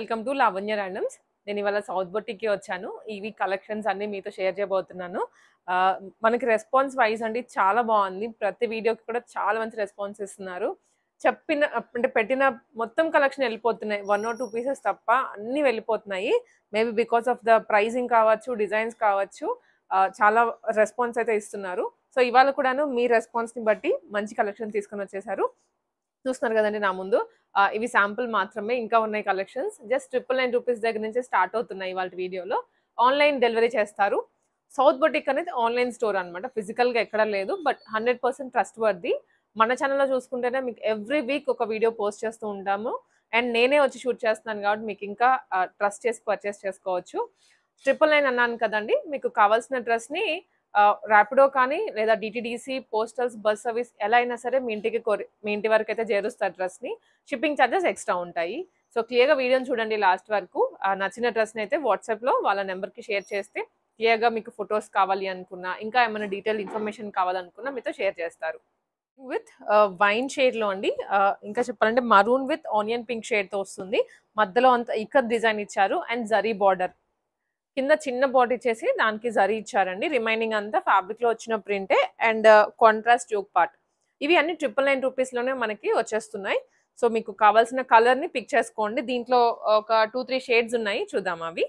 Welcome to Lavanya randoms. నేను ఇవాళ south బొటిక్కి వచ్చాను. ఈ వీక్ కలెక్షన్స్ అన్ని మీతో షేర్ చేయబోతున్నాను. మనకి రెస్పాన్స్ వైజ్ అండి చాలా బాగుంది. ప్రతి వీడియోకి కూడా చాలా మంచి రెస్పాన్స్ ఇస్తున్నారు. చెప్పిన అంటే పెట్టిన మొత్తం కలెక్షన్ వెళ్ళిపోతున్నాయి. 1 or 2 పీసెస్ తప్ప అన్ని వెళ్ళిపోతున్నాయి. Maybe because of the pricing కావచ్చు, డిజైన్స్ కావచ్చు, చాలా రెస్పాన్స్ అయితే ఇస్తున్నారు. సో ఇవాళ కూడాను మీ రెస్పాన్స్ని బట్టి మంచి కలెక్షన్ తీసుకొని వచ్చేసారు. చూస్తున్నారు కదండి నా ముందు. ఇవి శాంపుల్ మాత్రమే, ఇంకా ఉన్నాయి కలెక్షన్స్. జస్ట్ 999 రూపీస్ దగ్గర నుంచి స్టార్ట్ అవుతున్నాయి ఇవాళ వీడియోలో. ఆన్లైన్ డెలివరీ చేస్తారు. సౌత్ బొటిక్ అనేది ఆన్లైన్ స్టోర్ అనమాట, ఫిజికల్గా ఎక్కడ లేదు. But 100% trust worthy. మన ఛానల్లో చూసుకుంటేనే మీకు ఎవ్రీ వీక్ ఒక వీడియో పోస్ట్ చేస్తూ ఉంటాము. అండ్ నేనే వచ్చి షూట్ చేస్తున్నాను కాబట్టి మీకు ఇంకా ట్రస్ట్ చేసి పర్చేస్ చేసుకోవచ్చు. 999 అన్నాను కదండి, మీకు కావాల్సిన డ్రెస్ని ర్యాపిడో కానీ లేదా డిటిడిసి, పోస్టల్స్, బస్ సర్వీస్ ఎలా అయినా సరే మీ ఇంటి వరకు అయితే చేరుస్తారు డ్రెస్ని. షిప్పింగ్ ఛార్జెస్ ఎక్స్ట్రా ఉంటాయి. సో క్లియర్గా వీడియోని చూడండి లాస్ట్ వరకు. నచ్చిన డ్రెస్ని అయితే వాట్సాప్లో వాళ్ళ నెంబర్కి షేర్ చేస్తే క్లియర్గా మీకు ఫొటోస్ కావాలి అనుకున్నా, ఇంకా ఏమైనా డీటెయిల్ ఇన్ఫర్మేషన్ కావాలనుకున్నా మీతో షేర్ చేస్తారు. విత్ వైన్ షేడ్లో అండి, ఇంకా చెప్పాలంటే మరూన్ విత్ ఆనియన్ పింక్ షేడ్తో వస్తుంది. మధ్యలో అంతా ఇక్కత్ డిజైన్ ఇచ్చారు అండ్ జరీ బార్డర్. కింద చిన్న బాడీ ఇచ్చేసి దానికి జరీ ఇచ్చారండి. రిమైనింగ్ అంతా ఫ్యాబ్రిక్లో వచ్చిన ప్రింటే అండ్ కాంట్రాస్ట్ జోక్ పార్ట్. ఇవి అన్ని 999 రూపీస్లోనే మనకి వచ్చేస్తున్నాయి. సో మీకు కావాల్సిన కలర్ని పిక్ చేసుకోండి. దీంట్లో ఒక 2-3 షేడ్స్ ఉన్నాయి, చూద్దాం అవి.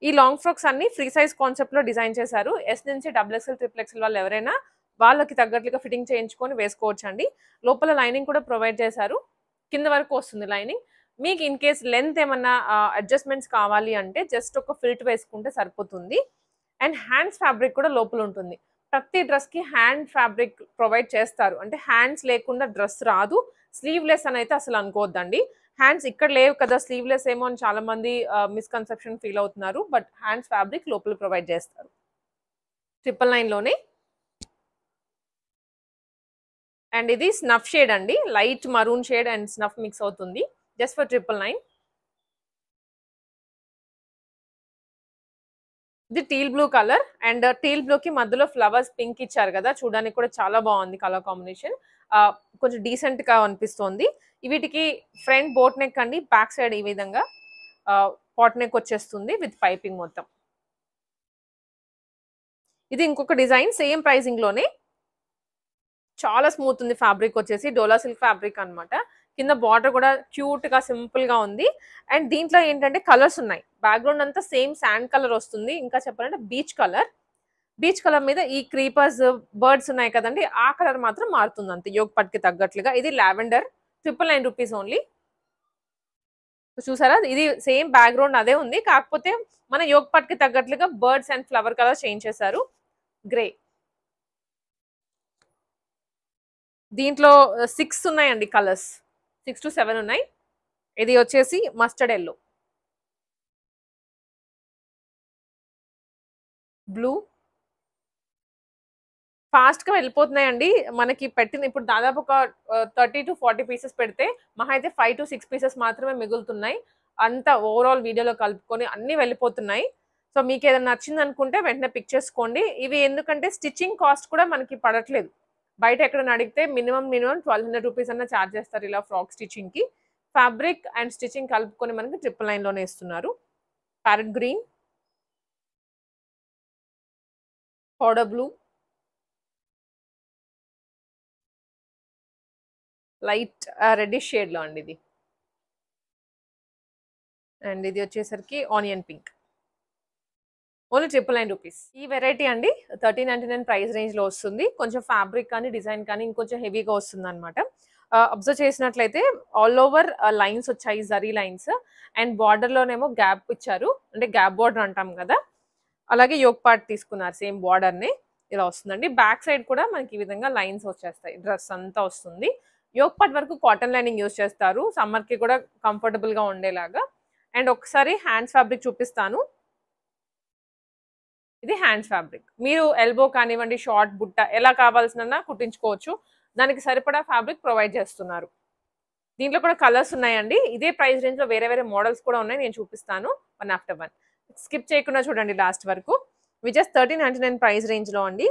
ఈ లాంగ్ ఫ్రాక్స్ అన్ని ఫ్రీ సైజ్ కాన్సెప్ట్లో డిజైన్ చేశారు. ఎస్ నుంచి XXL, XXL వాళ్ళు ఎవరైనా వాళ్ళకి తగ్గట్లుగా ఫిట్టింగ్ చేయించుకొని వేసుకోవచ్చు అండి. లోపల లైనింగ్ కూడా ప్రొవైడ్ చేశారు. కింద వరకు వస్తుంది లైనింగ్. మీకు ఇన్ కేస్ లెంత్ ఏమన్నా అడ్జస్ట్మెంట్స్ కావాలి అంటే జస్ట్ ఒక ఫిల్ట్ వేసుకుంటే సరిపోతుంది. అండ్ హ్యాండ్స్ ఫ్యాబ్రిక్ కూడా లోపల ఉంటుంది. ప్రతి డ్రెస్కి హ్యాండ్ ఫ్యాబ్రిక్ ప్రొవైడ్ చేస్తారు. అంటే హ్యాండ్స్ లేకుండా డ్రెస్ రాదు. స్లీవ్లెస్ అని అయితే అసలు అనుకోవద్దండి. హ్యాండ్స్ ఇక్కడ లేవు కదా, స్లీవ్లెస్ ఏమో అని చాలా మంది మిస్కన్సెప్షన్ ఫీల్ అవుతున్నారు. బట్ హ్యాండ్స్ ఫ్యాబ్రిక్ లోపల ప్రొవైడ్ చేస్తారు. 999లోనే. అండ్ ఇది స్నఫ్ షేడ్ అండి, light maroon shade and snuff mix అవుతుంది. Just for 999. ఇది teal blue colour and teal బ్లూకి మధ్యలో ఫ్లవర్స్ పింక్ ఇచ్చారు కదా, చూడడానికి కూడా చాలా బాగుంది కలర్ కాంబినేషన్. కొంచెం డీసెంట్గా అనిపిస్తుంది. వీటికి ఫ్రంట్ బోట్ నెక్ అండి, బ్యాక్ సైడ్ ఈ విధంగా పాట్ నెక్ వచ్చేస్తుంది విత్ పైపింగ్ మొత్తం. ఇది ఇంకొక డిజైన్ సేమ్ ప్రైజింగ్లోనే. చాలా స్మూత్ ఉంది ఫ్యాబ్రిక్ వచ్చేసి, డోలా సిల్క్ ఫ్యాబ్రిక్ అనమాట. కింద బార్డర్ కూడా క్యూట్గా సింపుల్గా ఉంది. అండ్ దీంట్లో ఏంటంటే కలర్స్ ఉన్నాయి. బ్యాక్గ్రౌండ్ అంతా సేమ్ శాండ్ కలర్ వస్తుంది. ఇంకా చెప్పాలంటే బీచ్ కలర్. బీచ్ కలర్ మీద ఈ క్రీపర్స్, బర్డ్స్ ఉన్నాయి కదండి, ఆ కలర్ మాత్రం మారుతుంది అంతే యోగ్ పట్కి తగ్గట్లుగా. ఇది లావెండర్. 999 rupees only. చూసారా, ఇది సేమ్ బ్యాక్గ్రౌండ్ అదే ఉంది, కాకపోతే మన యోగ్ పట్కి తగ్గట్లుగా birds and flower colour change చేశారు. గ్రే. దీంట్లో 6 ఉన్నాయండి కలర్స్, 6 to 7 ఉన్నాయి. ఇది వచ్చేసి మస్టర్డ్ ఎల్లో, బ్లూ. ఫాస్ట్గా వెళ్ళిపోతున్నాయండి. మనకి పెట్టిన ఇప్పుడు దాదాపు ఒక 30 to 40 పీసెస్ పెడితే మహా అయితే 5 to 6 పీసెస్ మాత్రమే మిగులుతున్నాయి. అంతా ఓవరాల్ వీడియోలో కలుపుకొని అన్నీ వెళ్ళిపోతున్నాయి. సో మీకు ఏదైనా నచ్చింది అనుకుంటే వెంటనే పిక్ చేసుకోండి. ఇవి ఎందుకంటే స్టిచ్చింగ్ కాస్ట్ కూడా మనకి పడట్లేదు. బయట ఎక్కడైనా అడిగితే మినిమం 1200 రూపీస్ అన్న ఛార్జ్ చేస్తారు ఇలా ఫ్రాక్ స్టిచ్చింగ్కి. ఫ్యాబ్రిక్ అండ్ స్టిచ్చింగ్ కలుపుకొని మనకి 999లోనే ఇస్తున్నారు. Parrot green, powder blue, light reddish షేడ్లో అండి ఇది. అండ్ ఇది వచ్చేసరికి ఆనియన్ పింక్. Only 999 rupees. ఈ వెరైటీ అండి 1399 ప్రైస్ రేంజ్లో వస్తుంది. కొంచెం ఫ్యాబ్రిక్ కానీ డిజైన్ కానీ ఇంకొంచెం హెవీగా వస్తుంది అనమాట. అబ్జర్వ్ చేసినట్లయితే ఆల్ ఓవర్ లైన్స్ వచ్చాయి, జరీ లైన్స్. అండ్ బార్డర్లోనేమో గ్యాప్ ఇచ్చారు, అంటే గ్యాప్ బార్డర్ అంటాం కదా, అలాగే యోగ్ పార్ట్ తీసుకున్నారు సేమ్ బార్డర్ని. ఇలా వస్తుందండి. బ్యాక్ సైడ్ కూడా మనకి ఈ విధంగా లైన్స్ వచ్చేస్తాయి. డ్రెస్ అంతా వస్తుంది. యోగ్ పార్ట్ వరకు కాటన్ లైనింగ్ యూజ్ చేస్తారు, సమ్మర్కి కూడా కంఫర్టబుల్గా ఉండేలాగా. అండ్ ఒకసారి హ్యాండ్స్ ఫ్యాబ్రిక్ చూపిస్తాను. ఇది హ్యాండ్స్ ఫ్యాబ్రిక్. మీరు ఎల్బో కానివ్వండి, షార్ట్ బుట్ట ఎలా కావాల్సిన కుట్టించుకోవచ్చు. దానికి సరిపడా ఫ్యాబ్రిక్ ప్రొవైడ్ చేస్తున్నారు. దీంట్లో కూడా కలర్స్ ఉన్నాయండి. ఇదే ప్రైస్ రేంజ్లో వేరే వేరే మోడల్స్ కూడా ఉన్నాయి, నేను చూపిస్తాను వన్ ఆఫ్టర్ వన్. స్కిప్ చేయకుండా చూడండి లాస్ట్ వరకు. ఇవి జస్ట్ 1399 ప్రైస్ రేంజ్లో అండి.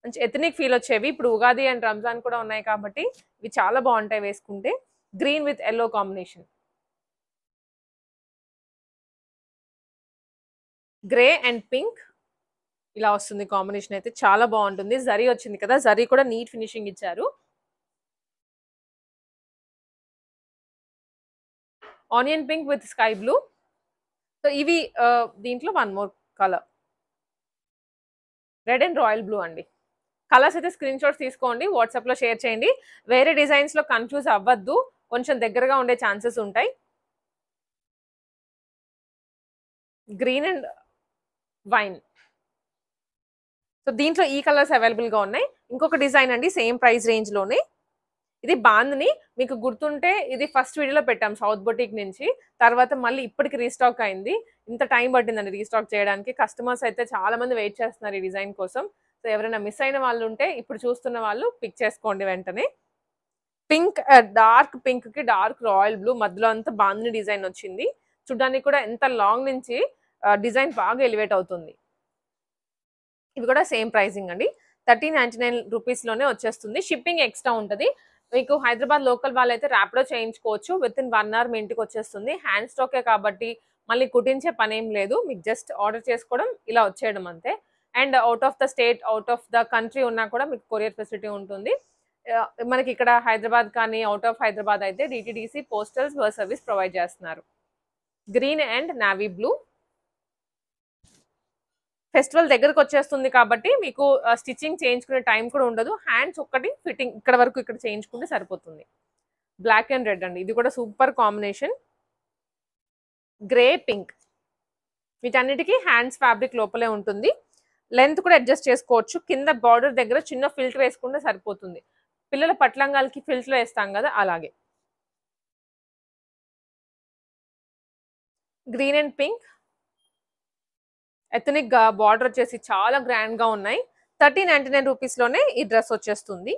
మంచి ఎథనిక్ ఫీల్ వచ్చేవి. ఇప్పుడు ఉగాది అండ్ రంజాన్ కూడా ఉన్నాయి కాబట్టి ఇవి చాలా బాగుంటాయి వేసుకుంటే. Green with yellow combination. Grey and pink ఇలా వస్తుంది కాంబినేషన్. అయితే చాలా బాగుంటుంది. జరీ వచ్చింది కదా, జరీ కూడా నీట్ ఫినిషింగ్ ఇచ్చారు. Onion pink with sky blue. So ఇవి దీంట్లో one more colour, red and royal blue అండి. కలర్స్ అయితే స్క్రీన్ షాట్స్ తీసుకోండి, వాట్సాప్లో షేర్ చేయండి. వేరే డిజైన్స్లో కన్ఫ్యూజ్ అవ్వద్దు, కొంచెం దగ్గరగా ఉండే ఛాన్సెస్ ఉంటాయి. Green and wine. సో దీంట్లో ఈ కలర్స్ అవైలబుల్గా ఉన్నాయి. ఇంకొక డిజైన్ అండి సేమ్ ప్రైస్ రేంజ్లోనే. ఇది బాందని మీకు గుర్తుంటే ఇది ఫస్ట్ వీడియోలో పెట్టాం సౌత్ బొటిక్ నుంచి. తర్వాత మళ్ళీ ఇప్పటికి రీస్టాక్ అయింది. ఇంత టైం పట్టిందండి రీస్టాక్ చేయడానికి. కస్టమర్స్ అయితే చాలా మంది వెయిట్ చేస్తున్నారు ఈ డిజైన్ కోసం. సో ఎవరైనా మిస్ అయిన వాళ్ళు ఉంటే ఇప్పుడు చూస్తున్న వాళ్ళు పిక్ చేసుకోండి వెంటనే. పింక్, డార్క్ పింక్ కి డార్క్ రాయల్ బ్లూ, మధ్యలో అంతా బాందని డిజైన్ వచ్చింది. చూడడానికి కూడా ఎంత లాంగ్ నుంచి డిజైన్ బాగా ఎలివేట్ అవుతుంది. ఇవి కూడా సేమ్ ప్రైసింగ్ అండి, 1399 రూపీస్లోనే వచ్చేస్తుంది. షిప్పింగ్ ఎక్స్ట్రా ఉంటుంది. మీకు హైదరాబాద్ లోకల్ వాళ్ళైతే ర్యాపిడో చేయించుకోవచ్చు. విత్ ఇన్ 1 hour మీ ఇంటికి వచ్చేస్తుంది. హ్యాండ్ స్టాకే కాబట్టి మళ్ళీ కుట్టించే పని ఏం లేదు. మీకు జస్ట్ ఆర్డర్ చేసుకోవడం, ఇలా వచ్చేయడం అంతే. And out of the state, out of the country ఉన్నా కూడా మీకు కొరియర్ ఫెసిలిటీ ఉంటుంది. మనకి ఇక్కడ హైదరాబాద్ కానీ అవుట్ ఆఫ్ హైదరాబాద్ అయితే డిటిడిసి పోస్టల్స్ సర్వీస్ ప్రొవైడ్ చేస్తున్నారు. Green and navy blue. Festival దగ్గరకు వచ్చేస్తుంది కాబట్టి మీకు స్టిచ్చింగ్ చేయించుకునే టైం కూడా ఉండదు. హ్యాండ్స్ ఒక్కటి ఫిట్టింగ్ ఇక్కడ వరకు ఇక్కడ చేయించుకుంటే సరిపోతుంది. బ్లాక్ అండ్ రెడ్ అండి, ఇది కూడా సూపర్ కాంబినేషన్. Grey pink. వీటన్నిటికీ హ్యాండ్స్ ఫ్యాబ్రిక్ లోపలే ఉంటుంది. లెంత్ కూడా అడ్జస్ట్ చేసుకోవచ్చు. కింద బార్డర్ దగ్గర చిన్న ఫిల్టర్ వేసుకుంటే సరిపోతుంది. పిల్లల పట్లంగాలకి ఫిల్టర్ వేస్తాం కదా, అలాగే. Green and pink. Ethnic border వచ్చేసి చాలా గ్రాండ్ గా ఉన్నాయి. 1399 రూపీస్లోనే ఈ డ్రెస్ వచ్చేస్తుంది.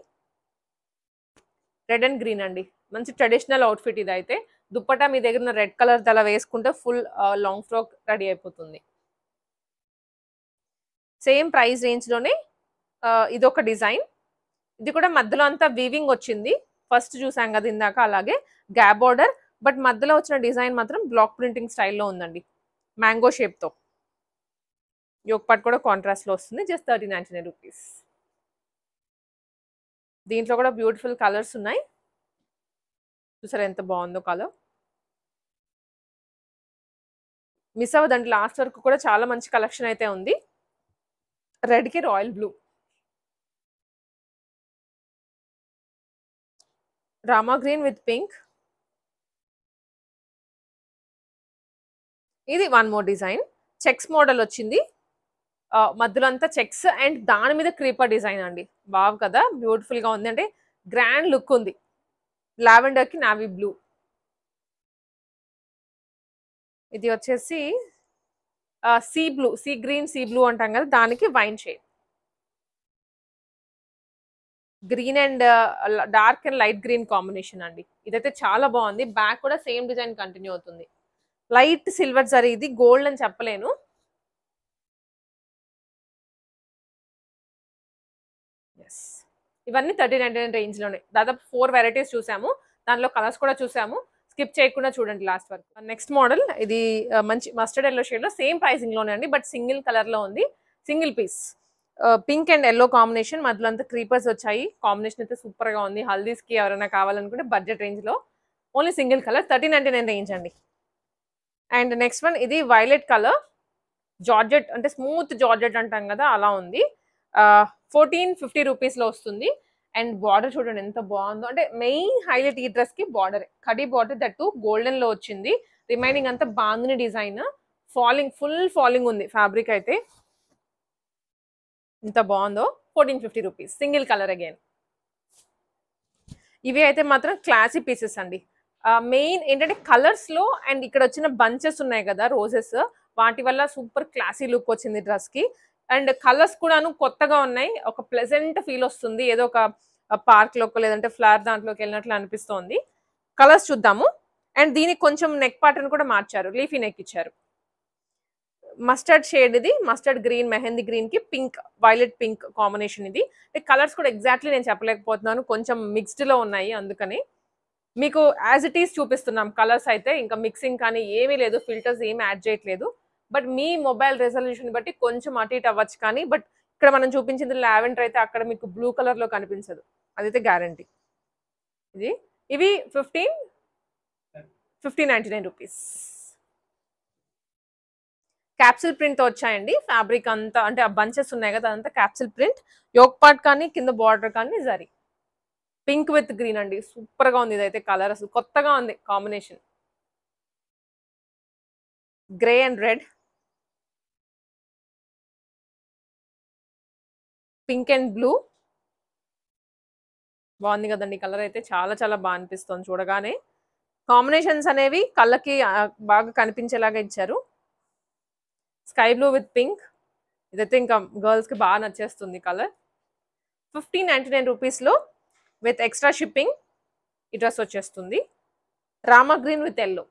రెడ్ అండ్ గ్రీన్ అండి, మంచి ట్రెడిషనల్ అవుట్ఫిట్ ఇది. అయితే దుప్పటా మీ దగ్గర ఉన్న రెడ్ కలర్ అలా వేసుకుంటే ఫుల్ లాంగ్ ఫ్రాక్ రెడీ అయిపోతుంది. సేమ్ ప్రైస్ రేంజ్లోనే ఇదొక డిజైన్. ఇది కూడా మధ్యలో అంతా వీవింగ్ వచ్చింది. ఫస్ట్ చూసాం కదా ఇందాక, అలాగే గ్యాప్ బార్డర్. బట్ మధ్యలో వచ్చిన డిజైన్ మాత్రం బ్లాక్ ప్రింటింగ్ స్టైల్లో ఉందండి, మ్యాంగో షేప్తో. యోక్ పార్ట్ కూడా కాంట్రాస్ట్లో వస్తుంది. Just 1399 rupees. దీంట్లో కూడా బ్యూటిఫుల్ కలర్స్ ఉన్నాయి. చూసారా ఎంత బాగుందో కలర్. మిస్ అవ్వదండి, లాస్ట్ వరకు కూడా చాలా మంచి కలెక్షన్ అయితే ఉంది. రెడ్కి రాయల్ బ్లూ. రామా గ్రీన్ విత్ పింక్. ఇది one more design. Checks model వచ్చింది. మధ్యలో అంతా చెక్స్ అండ్ దాని మీద క్రీపర్ డిజైన్ అండి. బాగు కదా, బ్యూటిఫుల్ గా ఉంది. అంటే గ్రాండ్ లుక్ ఉంది. లావెండర్ కి నావీ బ్లూ. ఇది వచ్చేసి sea blue, sea green, sea blue అంటాం కదా, దానికి wine shade. Green and dark and light green combination అండి. ఇదైతే చాలా బాగుంది. బ్యాక్ కూడా సేమ్ డిజైన్ కంటిన్యూ అవుతుంది. లైట్ సిల్వర్ జరీ, ఇది గోల్డ్ అని చెప్పలేను. ఇవన్నీ 1399 రేంజ్లోనే. దాదాపు 4 వెరైటీస్ చూసాము. దానిలో కలర్స్ కూడా చూసాము. స్కిప్ చేయకుండా చూడండి లాస్ట్ వరకు. నెక్స్ట్ మోడల్ ఇది మంచి మస్టర్డ్ ఎల్లో షేడ్లో, సేమ్ ప్రైసింగ్లోనే అండి, బట్ సింగిల్ కలర్లో ఉంది. Single piece pink and yellow combination. మధ్యలో అంతా క్రీపర్స్ వచ్చాయి. కాంబినేషన్ అయితే సూపర్గా ఉంది. హల్దీస్కి ఎవరైనా కావాలనుకుంటే బడ్జెట్ రేంజ్లో. ఓన్లీ సింగిల్ కలర్, 1399 రేంజ్ అండి. అండ్ నెక్స్ట్ వన్ ఇది వైలెట్ కలర్. జార్జెట్ అంటే స్మూత్ జార్జెట్ అంటాం కదా, అలా ఉంది. 1450 రూపీస్లో వస్తుంది. అండ్ బార్డర్ చూడండి ఎంత బాగుందో. అంటే మెయిన్ హైలైట్ ఈ డ్రెస్కి బార్డర్, కడీ బార్డర్, దట్టు గోల్డెన్లో వచ్చింది. రిమైనింగ్ అంతా bandhani design. Falling, full falling ఉంది ఫ్యాబ్రిక్ అయితే. ఎంత బాగుందో. 1450 రూపీస్, సింగిల్ కలర్ అగైన్. ఇవి అయితే మాత్రం క్లాసీ పీసెస్ అండి. మెయిన్ ఏంటంటే కలర్స్లో అండ్ ఇక్కడ వచ్చిన బంచెస్ ఉన్నాయి కదా రోజెస్, వాటి వల్ల సూపర్ క్లాసీ లుక్ వచ్చింది డ్రెస్కి. అండ్ కలర్స్ కూడాను కొత్తగా ఉన్నాయి. ఒక ప్లెజెంట్ ఫీల్ వస్తుంది. ఏదో ఒక పార్క్లోకి లేదంటే ఫ్లవర్ దాంట్లోకి వెళ్ళినట్లు అనిపిస్తోంది. కలర్స్ చూద్దాము. అండ్ దీనికి కొంచెం నెక్ ప్యాటర్న్ కూడా మార్చారు, లీఫీ నెక్ ఇచ్చారు. మస్టర్డ్ షేడ్ ఇది, మస్టర్డ్ గ్రీన్, మెహందీ గ్రీన్ కి పింక్, వైలెట్ పింక్ కాంబినేషన్ ఇది. కలర్స్ కూడా ఎగ్జాక్ట్లీ నేను చెప్పలేకపోతున్నాను, కొంచెం మిక్స్డ్లో ఉన్నాయి. అందుకని మీకు యాజ్ ఇట్ ఈస్ చూపిస్తున్నాం. కలర్స్ అయితే ఇంకా మిక్సింగ్ కానీ ఏమీ లేదు, ఫిల్టర్స్ ఏమి యాడ్ చేయట్లేదు. బట్ మీ మొబైల్ రెజల్యూషన్ బట్టి కొంచెం అటు ఇటు అవ్వచ్చు కానీ బట్ ఇక్కడ మనం చూపించింది లావెండర్ అయితే అక్కడ మీకు బ్లూ కలర్ లో కనిపించదు, అదైతే గ్యారంటీ. ఇవి 1599 రూపీస్. క్యాప్సిల్ ప్రింట్ తో వచ్చాయండి. ఫ్యాబ్రిక్ అంతా అంటే ఆ బంచెస్ ఉన్నాయి కదా అదంతా క్యాప్సిల్ ప్రింట్. యోక్ పార్ట్ కానీ కింద బార్డర్ కానీ జరీ. పింక్ విత్ గ్రీన్ అండి, సూపర్ గా ఉంది. ఇదైతే కలర్ అసలు కొత్తగా ఉంది combination. Grey and red, pink and blue, బాగుంది కదండి. కలర్ అయితే చాలా చాలా బాగా అనిపిస్తుంది చూడగానే. కాంబినేషన్స్ అనేవి కళ్ళకి బాగా కనిపించేలాగా ఇచ్చారు. స్కై బ్లూ విత్ పింక్, ఇదైతే ఇంకా గర్ల్స్ కి బాగా నచ్చేస్తుంది కలర్. 1599 రూపీస్లో విత్ ఎక్స్ట్రా షిప్పింగ్ ఈ డ్రెస్ వచ్చేస్తుంది. Rama green with yellow,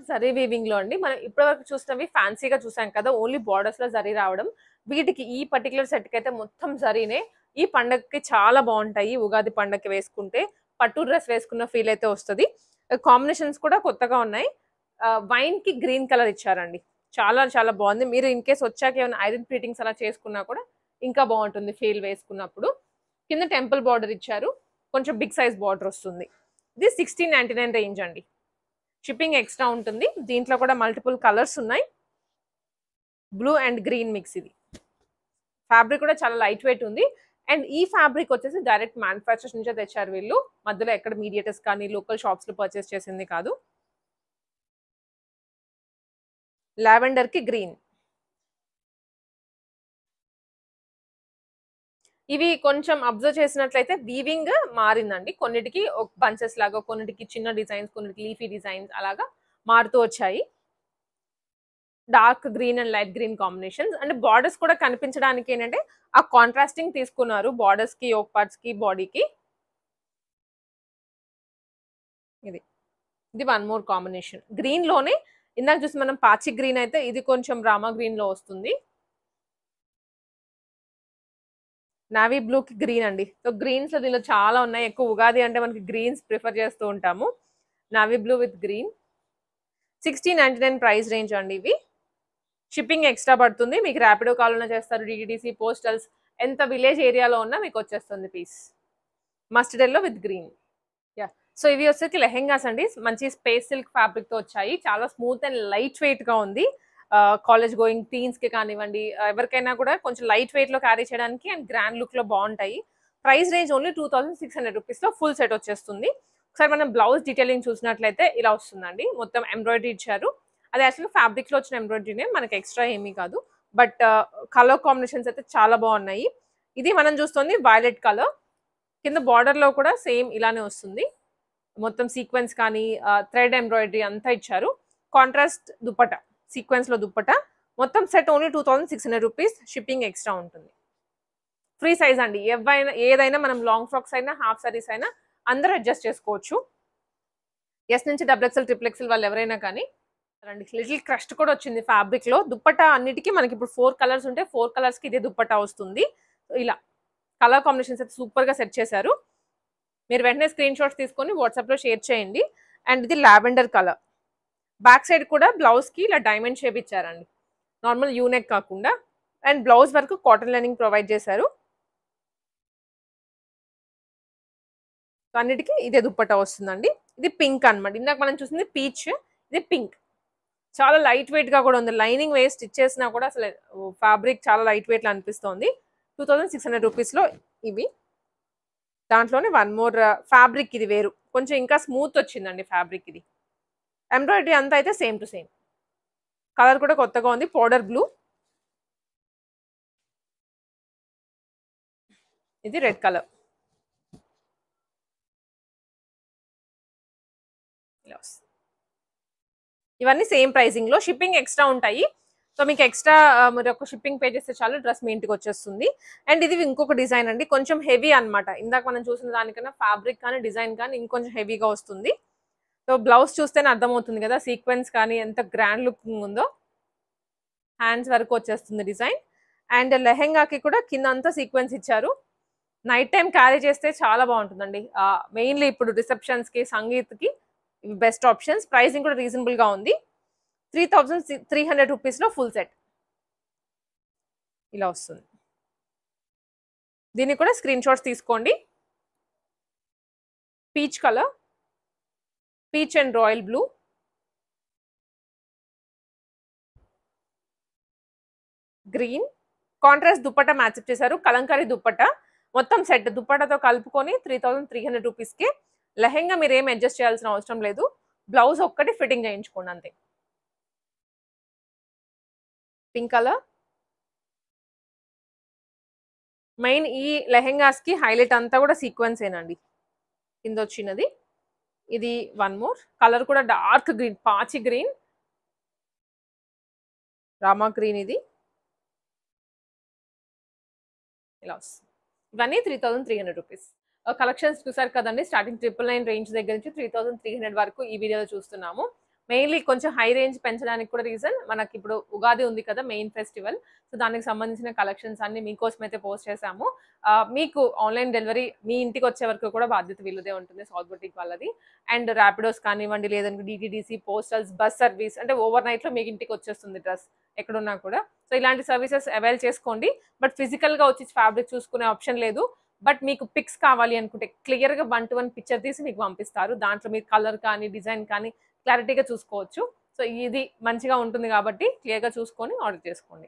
zari weaving లో అండి. మనం ఇప్పటివరకు చూసినవి ఫ్యాన్సీగా చూసాం కదా, ఓన్లీ బార్డర్స్ లో జరీ రావడం. వీటికి ఈ పర్టికులర్ సెట్ కి అయితే మొత్తం జరీనే. ఈ పండగకి చాలా బాగుంటాయి, ఉగాది పండగకి వేసుకుంటే పట్టు డ్రెస్ వేసుకున్న ఫీల్ అయితే వస్తుంది. కాంబినేషన్స్ కూడా కొత్తగా ఉన్నాయి. వైన్ కి గ్రీన్ కలర్ ఇచ్చారండి, చాలా చాలా బాగుంది. మీరు ఇన్ కేస్ వచ్చాక ఏమైనా ఐరన్ ప్లీటింగ్స్ అలా చేసుకున్నా కూడా ఇంకా బాగుంటుంది ఫీల్ వేసుకున్నప్పుడు. కింద టెంపుల్ బార్డర్ ఇచ్చారు, కొంచెం బిగ్ సైజ్ బార్డర్ వస్తుంది. ఇది 1699 రేంజ్ అండి. షిప్పింగ్ ఎక్స్ట్రా ఉంటుంది. దీంట్లో కూడా మల్టిపుల్ కలర్స్ ఉన్నాయి, బ్లూ అండ్ గ్రీన్ మిక్స్. ఇది ఫ్యాబ్రిక్ కూడా చాలా లైట్ వెయిట్ ఉంది. అండ్ ఈ ఫ్యాబ్రిక్ వచ్చేసి డైరెక్ట్ మ్యానుఫ్యాక్చర్స్ నుంచే తెచ్చారు వీళ్ళు, మధ్యలో ఎక్కడ మీడియేటర్స్ కానీ లోకల్ షాప్స్ లో పర్చేస్ చేసింది కాదు. లావెండర్ కి గ్రీన్, ఇవి కొంచెం అబ్జర్వ్ చేసినట్లయితే వీవింగ్ మారిందండి. కొన్నిటికి బంచెస్ లాగా, కొన్నిటికి చిన్న డిజైన్స్, కొన్నిటికి లీఫీ డిజైన్స్ అలాగా మారుతూ వచ్చాయి. Dark green and light green combinations. అంటే బార్డర్స్ కూడా కనిపించడానికి ఏంటంటే ఆ కాంట్రాస్టింగ్ తీసుకున్నారు బార్డర్స్ కి, యోక్ పార్ట్స్ కి, బాడీకి. ఇది వన్ మోర్ కాంబినేషన్ గ్రీన్ లోనే. ఇందాక చూసి మనం పాచి గ్రీన్ అయితే ఇది కొంచెం రామా గ్రీన్ లో వస్తుంది. నావీ బ్లూ కి గ్రీన్ అండి. సో గ్రీన్స్ దీనిలో చాలా ఉన్నాయి. ఎక్కువ ఉగాది అంటే మనకి గ్రీన్స్ ప్రిఫర్ చేస్తూ ఉంటాము. Navy blue with green, 1699 price range అండి. ఇవి షిప్పింగ్ ఎక్స్ట్రా పడుతుంది. మీకు ర్యాపిడో కాల్ చేస్తారు, డిటిడిసి, పోస్టల్స్, ఎంత విలేజ్ ఏరియాలో ఉన్నా మీకు వచ్చేస్తుంది piece. Mustard yellow with green. Yeah, so ఇవి వచ్చేసి లెహెంగాస్ అండి. మంచి స్పేస్ సిల్క్ ఫ్యాబ్రిక్ తో వచ్చాయి. చాలా స్మూత్ అండ్ లైట్ వెయిట్ గా ఉంది. కాలేజ్ గోయింగ్ టీన్స్ కి కానివ్వండి, ఎవరికైనా కూడా కొంచెం లైట్ వెయిట్ లో క్యారీ చేయడానికి అండ్ గ్రాండ్ లుక్ లో బాగుంటాయి. ప్రైస్ రేంజ్ ఓన్లీ 2600 రూపీస్ లో ఫుల్ సెట్ వచ్చేస్తుంది. ఒకసారి మనం బ్లౌజ్ డీటెయిలింగ్ చూసినట్లయితే ఇలా వస్తుందండి. మొత్తం ఎంబ్రాయిడరీ ఇచ్చారు. అది యాక్చువల్గా ఫ్యాబ్రిక్ లో వచ్చిన ఎంబ్రాయిడరీనే, మనకి ఎక్స్ట్రా ఏమీ కాదు. బట్ కలర్ కాంబినేషన్స్ అయితే చాలా బాగున్నాయి. ఇది మనం చూస్తుంది వైలెట్ కలర్. కింద బార్డర్ లో కూడా సేమ్ ఇలానే వస్తుంది. మొత్తం సీక్వెన్స్ కానీ థ్రెడ్ ఎంబ్రాయిడరీ అంతా ఇచ్చారు. కాంట్రాస్ట్ దుప్పట, సీక్వెన్స్ లో దుప్పట. మొత్తం set only 2600 rupees. Shipping extra ఉంటుంది. ఫ్రీ సైజ్ అండి. ఏదైనా మనం లాంగ్ ఫ్రాక్స్ అయినా, హాఫ్ సారీస్ అయినా అందరూ అడ్జస్ట్ చేసుకోవచ్చు. ఎస్ నుంచి XXL, XXL వాళ్ళు ఎవరైనా కానీ రండి. లిటిల్ క్రస్ట్ కూడా వచ్చింది ఫ్యాబ్రిక్ లో. దుప్పటా అన్నిటికీ మనకి ఇప్పుడు 4 కలర్స్ ఉంటే 4 కలర్స్ కి ఇదే దుప్పటా వస్తుంది. ఇలా కలర్ కాంబినేషన్స్ అయితే సూపర్ గా సెట్ చేశారు. మీరు వెంటనే స్క్రీన్ షాట్స్ తీసుకొని వాట్సాప్ లో షేర్ చేయండి. అండ్ ఇది లావెండర్ కలర్. బ్యాక్ సైడ్ కూడా బ్లౌజ్ కి ఇలా డైమండ్ షేప్ ఇచ్చారండి, నార్మల్ యూనెక్ కాకుండా. అండ్ బ్లౌజ్ వరకు కాటన్ లైనింగ్ ప్రొవైడ్ చేశారు. అన్నిటికీ ఇదే దుప్పటా వస్తుందండి. ఇది పింక్ అనమాట. ఇందాక మనం చూసింది పీచ్, ఇది పింక్. చాలా లైట్ వెయిట్ గా కూడా ఉంది. లైనింగ్ వేస్ట్ స్టిచ్ చేసినా కూడా అసలు ఫ్యాబ్రిక్ చాలా లైట్ వెయిట్ లా అనిపిస్తోంది. 2600 రూపీస్ లో ఇవి. దాంట్లోనే వన్ మోర్ ఫ్యాబ్రిక్, ఇది వేరు, కొంచెం ఇంకా స్మూత్ వచ్చిందండి ఫ్యాబ్రిక్. ఇది ఎంబ్రాయిడరీ అంతా అయితే సేమ్ టు సేమ్. కలర్ కూడా కొత్తగా ఉంది, పౌడర్ బ్లూ. ఇది రెడ్ కలర్. ఇవన్నీ సేమ్ ప్రైసింగ్ లో. షిప్పింగ్ ఎక్స్ట్రా ఉంటాయి. సో మీకు ఎక్స్ట్రా మరి ఒక షిప్పింగ్ పే చేస్తే చాలు, డ్రెస్ మీ ఇంటికి వచ్చేస్తుంది. అండ్ ఇది ఇంకొక డిజైన్ అండి, కొంచెం హెవీ అనమాట. ఇందాక మనం చూసిన దానికన్నా ఫ్యాబ్రిక్ కానీ డిజైన్ కానీ ఇంకొంచెం హెవీగా వస్తుంది. సో బ్లౌజ్ చూస్తేనే అర్థమవుతుంది కదా సీక్వెన్స్ కానీ ఎంత గ్రాండ్ లుకింగ్ ఉందో. హ్యాండ్స్ వరకు వచ్చేస్తుంది డిజైన్. అండ్ లెహెంగాకి కూడా కింద అంతా సీక్వెన్స్ ఇచ్చారు. నైట్ టైం క్యారీ చేస్తే చాలా బాగుంటుందండి. మెయిన్లీ ఇప్పుడు రిసెప్షన్స్ కి, సంగీత్కి ఇవి బెస్ట్ ఆప్షన్స్. ప్రైసింగ్ కూడా రీజనబుల్ గా ఉంది. 3300 రూపీస్లో ఫుల్ సెట్ ఇలా వస్తుంది. దీన్ని కూడా స్క్రీన్ షాట్స్ తీసుకోండి. Peach colour, peach and royal blue, green, contrast dupatta match చేశారు. కలంకారీ దుప్పట్టా మొత్తం సెట్ దుప్పట్టాతో కలుపుకొని 3300 రూపీస్కి. లెహెంగా మీరు ఏం అడ్జస్ట్ చేయాల్సిన అవసరం లేదు, బ్లౌజ్ ఒక్కటి ఫిట్టింగ్ చేయించుకోండి అంతే. పింక్ కలర్, మెయిన్ ఈ లెహెంగాస్కి హైలైట్ అంతా కూడా సీక్వెన్స్ ఏనండి. కింద వచ్చినది ఇది వన్ మోర్ కలర్ కూడా డార్క్ గ్రీన్, పాచి గ్రీన్, రామా గ్రీన్, ఇది ఇలా వస్తుంది. ఇవన్నీ 3300 రూపీస్. కలెక్షన్స్ చూసారు కదండి. స్టార్టింగ్ 999 రేంజ్ దగ్గర నుంచి 3300 వరకు ఈ వీడియోలో చూస్తున్నాము. మెయిన్లీ కొంచెం హై రేంజ్ పెంచడానికి కూడా రీజన్ మనకి ఇప్పుడు ఉగాది ఉంది కదా, మెయిన్ ఫెస్టివల్. సో దానికి సంబంధించిన కలెక్షన్స్ అన్ని మీకోసం అయితే పోస్ట్ చేశాము. మీకు ఆన్లైన్ డెలివరీ మీ ఇంటికి వచ్చే వరకు కూడా బాధ్యత వీళ్ళదే ఉంటుంది, సౌత్ బొటిక్ వాళ్ళది. అండ్ ర్యాపిడోస్ కానివ్వండి, లేదంటే డిటీడీసీ, పోస్టల్స్, బస్ సర్వీస్, అంటే ఓవర్ నైట్లో మీకు ఇంటికి వచ్చేస్తుంది డ్రెస్ ఎక్కడున్నా కూడా. సో ఇలాంటి సర్వీసెస్ అవైల్ చేసుకోండి. బట్ ఫిజికల్గా వచ్చి ఫ్యాబ్రిక్ చూసుకునే ఆప్షన్ లేదు. బట్ మీకు పిక్స్ కావాలి అనుకుంటే క్లియర్గా 1 to 1 పిక్చర్ తీసి మీకు పంపిస్తారు. దాంట్లో మీరు కలర్ కానీ డిజైన్ కానీ క్లారిటీగా చూసుకోవచ్చు. సో ఇది మంచిగా ఉంటుంది కాబట్టి క్లియర్గా చూసుకొని ఆర్డర్ చేసుకోండి.